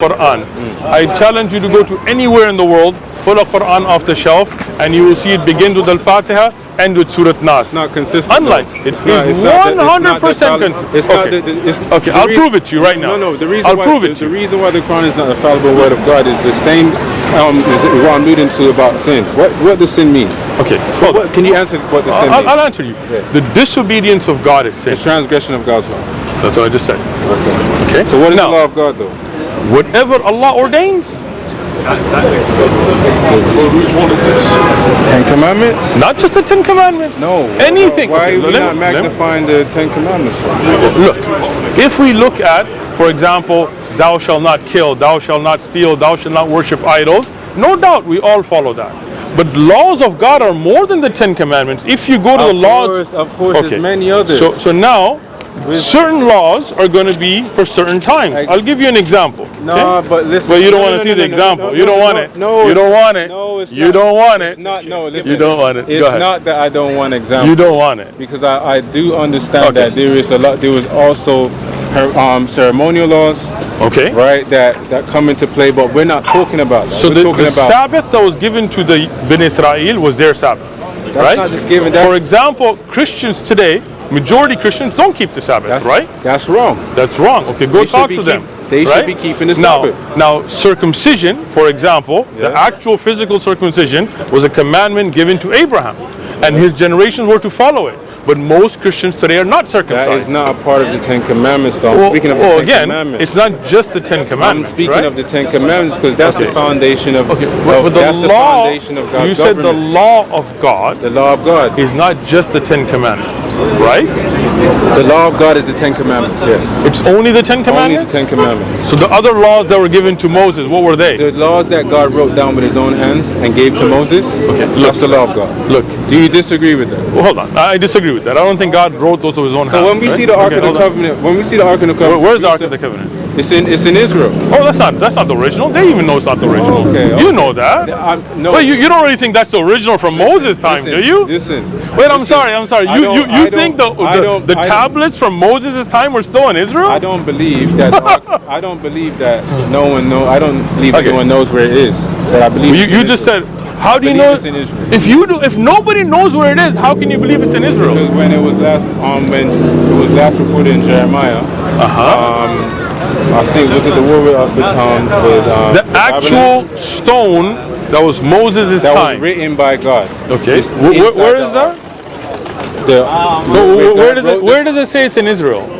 Quran. I challenge you to go to anywhere in the world, pull a Quran off the shelf, and you will see it begins with Al-Fatiha and with Surah Nas. It's not consistent. Unlike, it's 100% consistent. Okay, I'll prove it to you right now. No, the reason why the Quran is not the fallible word of God is the same. Is what I'm alluding to about sin. What does sin mean? Okay, can you answer what the sin means? I'll answer you. Yeah. The disobedience of God is sin. The transgression of God's law. That's what I just said. Okay. So what is the law of God though? Whatever Allah ordains. Which one is this? 10 Commandments? Not just the 10 Commandments. No. Anything. Why are we not magnifying the 10 Commandments? Look, if we look at, for example, thou shalt not kill, thou shalt not steal, thou shalt not worship idols, no doubt we all follow that. But laws of God are more than the 10 Commandments. If you go to the laws... Of course, there's many others. So now, certain laws are going to be for certain times. I'll give you an example. No, but listen. Well, you don't want to see the example. You don't want it. No, you don't want it. No, it's you don't want it. Listen. You don't want it. It's not that I don't want examples. You don't want it because I do understand that there is a lot. There was also ceremonial laws. Okay. Right. That come into play, but we're not talking about that. So the Sabbath that was given to the Ben Israel was their Sabbath. That's right? Not just given. For example, Christians today. Majority Christians don't keep the Sabbath, right? That's wrong. That's wrong. Okay, go talk to them. They should be keeping the Sabbath. Now, circumcision, for example, the actual physical circumcision was a commandment given to Abraham, and his generations were to follow it. But most Christians today are not circumcised. That is not a part of the 10 Commandments, though. I'm speaking of the 10 Commandments. It's not just the 10 Commandments. I'm speaking of the 10 Commandments because that's the foundation of. But the law, you said the law of God. The law of God is not just the 10 Commandments, right? The law of God is the 10 Commandments. Yes. It's only the 10 Commandments. Only the 10 Commandments. So the other laws that were given to Moses, what were they? The laws that God wrote down with His own hands and gave to Moses. Okay, that's the law of God. Look, do you disagree with that? Well, hold on. I disagree with that. I don't think God wrote those with His own hands. So when we see the Ark of the Covenant, where's the Ark of the Covenant? It's in Israel. Oh, that's not the original. They even know it's not the original. Okay. You know that. No. But you don't really think that's the original from Moses' time, do you? Listen. Wait, I'm sorry. You think the tablets from Moses' time were still in Israel? I don't believe that. I don't believe that no one knows. I don't believe anyone knows where it is. That I believe. You just said. How do you know? If nobody knows where it is, how can you believe it's in Israel? Because when it was last reported in Jeremiah. I think was it the war with the actual stone that was Moses' time. That was written by God. Okay. Where is that? Where does it say it's in Israel?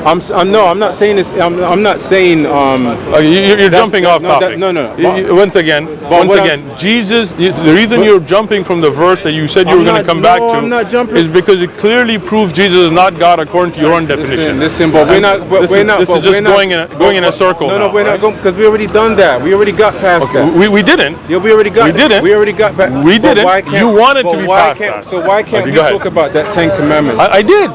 I'm not saying this. I'm not saying. You're jumping off topic. No. Once again, Jesus. The reason you're jumping from the verse that you said you were going to come back to I'm not jumping. is because it clearly proves Jesus is not God according to your own definition. Listen, but we're not. This is just going in a circle. No, we're not going because we already done that. We already got past that. We didn't. Yeah, we already got. We didn't. We already got back. We didn't. You wanted to be past that. So why can't we talk about that 10 Commandments? I did.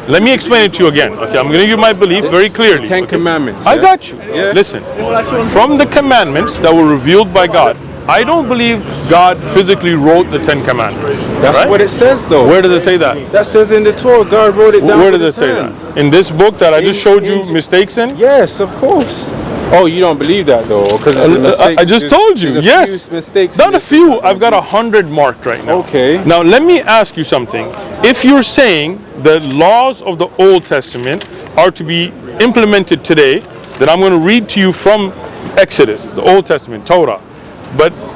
Let me explain it to you again. Okay, I'm going to give my belief very clearly. 10 Commandments. I got you. Yeah. Listen, from the commandments that were revealed by God, I don't believe God physically wrote the 10 Commandments. That's what it says, though. Where does it say that? That says in the Torah, God wrote it down. Where does it say that? In this book that I just showed you mistakes in? Yes, of course. Oh, you don't believe that though? Because I just told you. Yes. Not a few. I've got 100 marked right now. Okay. Now let me ask you something. If you're saying the laws of the Old Testament are to be implemented today, then I'm going to read to you from Exodus, the Old Testament, Torah.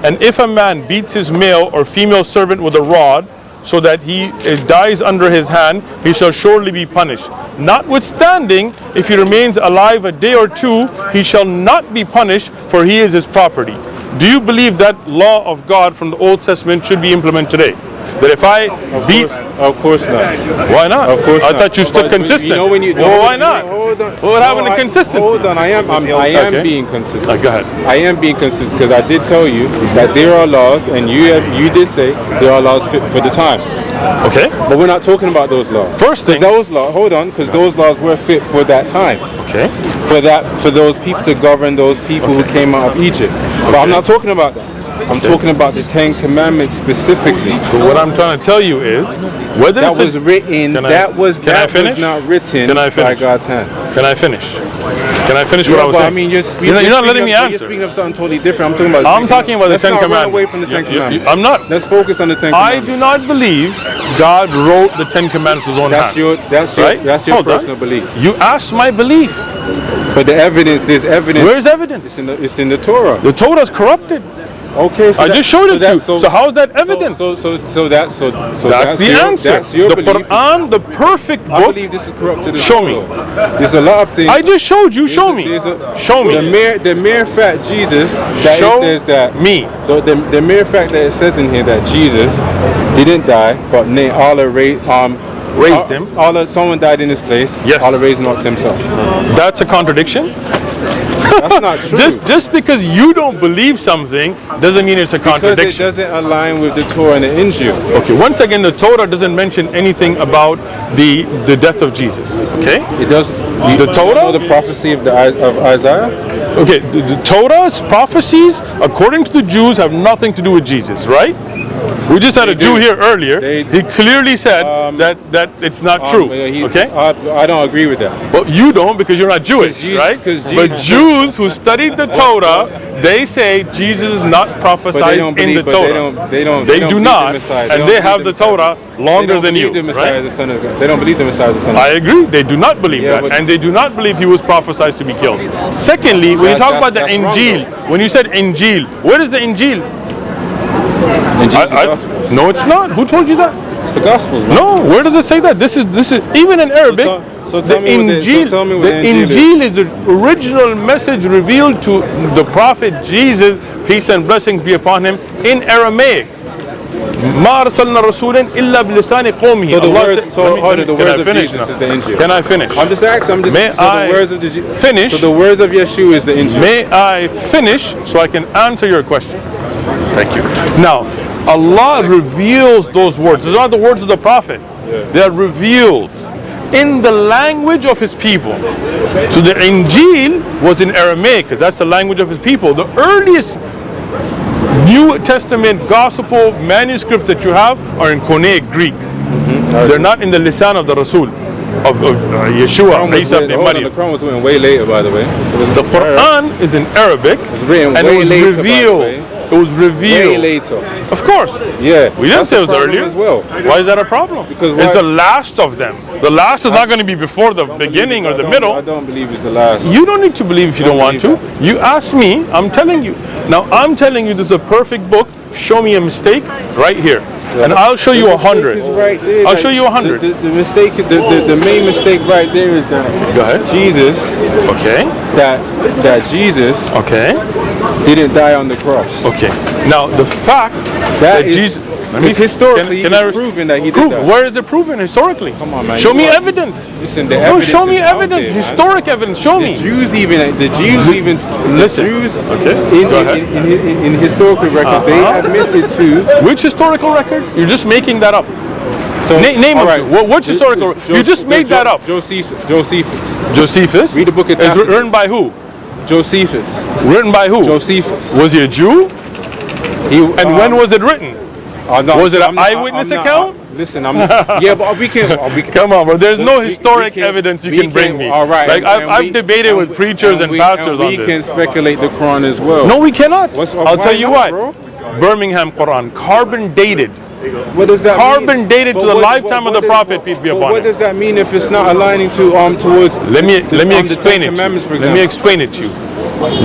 And if a man beats his male or female servant with a rod, so that he dies under his hand, he shall surely be punished. Notwithstanding, if he remains alive a day or two, he shall not be punished, for he is his property. Do you believe that law of God from the Old Testament should be implemented today? That if I beat... Of course not. Why not? Of course I not. thought you stood consistent. Why not? What happened to consistency? Hold on, I am being consistent. Go ahead. I am being consistent because I did tell you that there are laws, and you did say there are laws fit for the time. Okay. But we're not talking about those laws. First thing. Those laws, hold on, because those laws were fit for that time. Okay. For those people to govern those people who came out of Egypt. But I'm not talking about that. I'm talking about the 10 Commandments specifically. So what I'm trying to tell you is, whether that was written, that was not written by God's hand. Can I finish? Can I finish what I was but saying? I mean, you're not letting me answer. You're speaking of something totally different. I'm talking about. I'm talking about the Ten Let's not run Commandments. away from the Ten Commandments. I'm not. Let's focus on the Ten I Commandments. do not believe God wrote the Ten Commandments with his own hand. That's your personal belief. You asked my belief. But the evidence, there's evidence. Where's evidence? It's in the Torah. The Torah is corrupted. Okay, so I just showed it to you. So how is that evidence? That's the your, answer. That's your the belief. Quran, the perfect I book. believe this is corrupted. Show me. There's a lot of things. I just showed you. Show me. Show me. The mere fact Jesus that Show it says that me. The mere fact that it says in here that Jesus didn't die, but Allah raised him. Someone died in his place. Yes. Allah raised him up to himself. That's a contradiction. That's not true. Just because you don't believe something doesn't mean it's a contradiction. Because it doesn't align with the Torah and the Injil. Okay, once again, the Torah doesn't mention anything about the death of Jesus. Okay? It does. The Torah? You know the prophecy of Isaiah? Okay, the Torah's prophecies, according to the Jews, have nothing to do with Jesus, right? We just had a Jew here earlier. He clearly said that it's not true. Okay? I don't agree with that. Well, you don't because you're not Jewish, right? But Jews who studied the Torah, they say Jesus is not prophesied in the Torah. They do not, and they have the Torah longer than you, right? They don't believe the Messiah is the Son of God. I agree. They do not believe that, and they do not believe he was prophesied to be killed. Secondly, when you talk about the Injil, when you said Injil, where is the Injil? No, it's not. Who told you that? It's the Gospels, man. No, where does it say that? This is even in Arabic. So the Injil is the original message revealed to the Prophet Jesus, peace and blessings be upon him, in Aramaic. ما أرسلنا رسولا إلا بلسان قومه. So the words of Jesus is the Injil. Can I finish? I'm just asking. May I finish? So the words of Yeshua is the Injil. May I finish so I can answer your question? Thank you. Now, Allah reveals those words. Those are the words of the Prophet. They are revealed in the language of his people. So the Injil was in Aramaic because that's the language of his people. The earliest New Testament gospel manuscripts that you have are in Koine Greek. They're not in the lisan of the Rasul, of Yeshua, Isa ibn Maryam. The Quran was written way later, by the way. The Quran is in Arabic, and it was revealed. It was revealed. Way later. Of course. Yeah. We didn't say it was earlier. As well. Why is that a problem? Because it's the last of them. The last is not going to be before the beginning or the middle. I don't believe it's the last. You don't need to believe if you don't want to. You ask me, I'm telling you. Now I'm telling you this is a perfect book. Show me a mistake right here. And I'll show you 100. Right there. I'll show you 100. The mistake, the main mistake right there is that Go ahead. Jesus, that Jesus didn't die on the cross. Okay. Now the fact that Jesus, historically it's proven that he did that. Where is it proven historically? Come on, man. Show me evidence. Listen, no, show me evidence. Historic evidence. Show me. The Jews even listen. In historical records they admitted to. Which historical record? You're just making that up. So name right. it. Which historical? You just made that up. Josephus. Read the book of Tacitus. Written by who? Josephus. Written by who? Josephus. Was he a Jew? And when was it written? Was it an eyewitness account? Listen, but we can. Come on, bro. There's no historic evidence you can bring me. All right. Like I've debated with preachers and pastors on this. We can speculate the Quran as well. No, we cannot. I'll tell you what. Bro? Birmingham Quran, carbon dated. What does that carbon mean? dated to the lifetime of the Prophet, peace be upon him. What does that mean if it's not aligning to towards? Let me explain it. Let me explain it to you.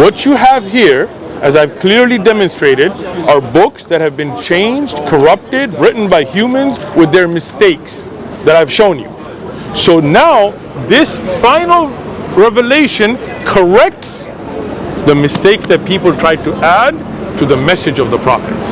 What you have here, as I've clearly demonstrated, are books that have been changed, corrupted, written by humans with their mistakes that I've shown you. So now this final revelation corrects the mistakes that people tried to add to the message of the prophets.